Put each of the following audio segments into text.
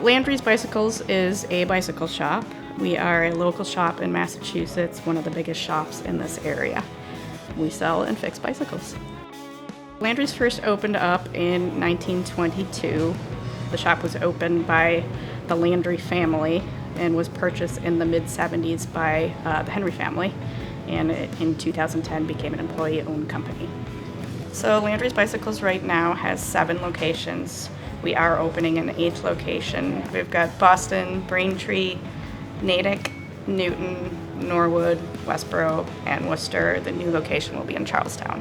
Landry's Bicycles is a bicycle shop. We are a local shop in Massachusetts, one of the biggest shops in this area. We sell and fix bicycles. Landry's first opened up in 1922. The shop was opened by the Landry family and was purchased in the mid-70s by the Henry family, and in 2010 became an employee-owned company. So Landry's Bicycles right now has 7 locations. We are opening an 8th location. We've got Boston, Braintree, Natick, Newton, Norwood, Westboro, and Worcester. The new location will be in Charlestown.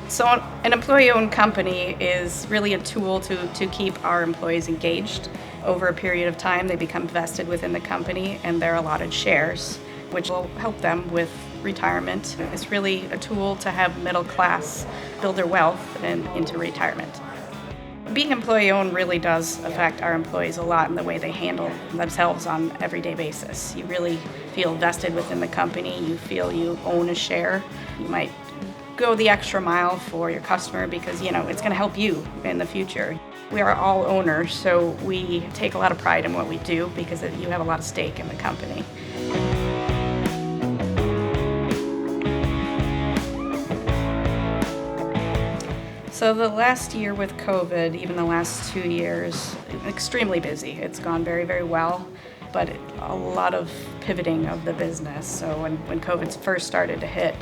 So an employee-owned company is really a tool to keep our employees engaged. Over a period of time, they become vested within the company and they're allotted shares, which will help them with retirement. It's really a tool to have middle class build their wealth and into retirement. Being employee-owned really does affect our employees a lot in the way they handle themselves on an everyday basis. You really feel vested within the company. You feel you own a share. You might go the extra mile for your customer because it's going to help you in the future. We are all owners, so we take a lot of pride in what we do because you have a lot of stake in the company. So the last year with COVID, even the last 2 years, extremely busy. It's gone very, very well, but a lot of pivoting of the business. So when COVID first started to hit,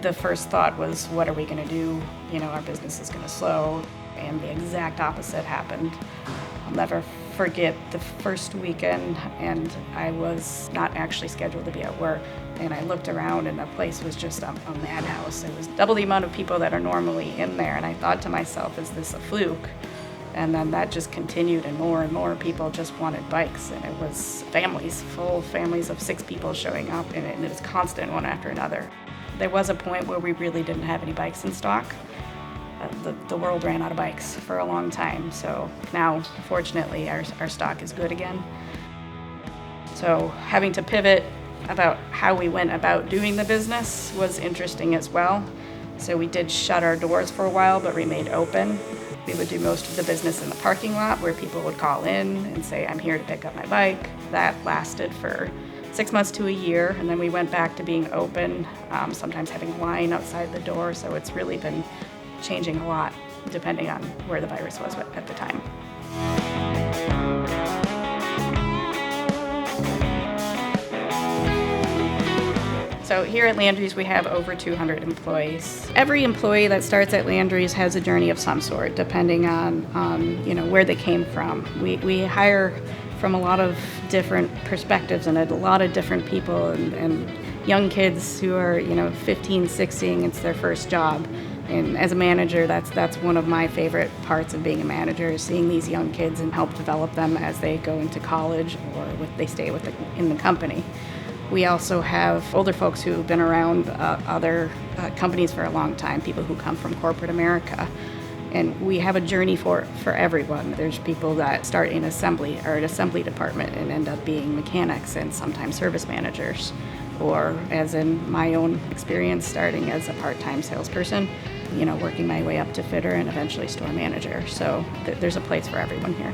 the first thought was, what are we going to do? Our business is going to slow, and the exact opposite happened. I'll never forget the first weekend, and I was not actually scheduled to be at work, and I looked around, and the place was just a madhouse. It was double the amount of people that are normally in there, and I thought to myself, is this a fluke? And then that just continued, and more people just wanted bikes, and it was families, full families of 6 people showing up, and it was constant, one after another. There was a point where we really didn't have any bikes in stock. The world ran out of bikes for a long time, so now, fortunately, our stock is good again. So having to pivot about how we went about doing the business was interesting as well. So we did shut our doors for a while, but remained open. We would do most of the business in the parking lot where people would call in and say, I'm here to pick up my bike. That lasted for 6 months to a year, and then we went back to being open, sometimes having a line outside the door, so it's really been changing a lot depending on where the virus was at the time. So here at Landry's we have over 200 employees. Every employee that starts at Landry's has a journey of some sort, depending on where they came from. We hire from a lot of different perspectives and a lot of different people and young kids who are 15, 16, it's their first job. And as a manager, that's one of my favorite parts of being a manager, is seeing these young kids and help develop them as they go into college or they stay in the company. We also have older folks who've been around other companies for a long time, people who come from corporate America. And we have a journey for everyone. There's people that start in assembly or an assembly department and end up being mechanics and sometimes service managers. Or as in my own experience, starting as a part-time salesperson, working my way up to fitter and eventually store manager. So there's a place for everyone here.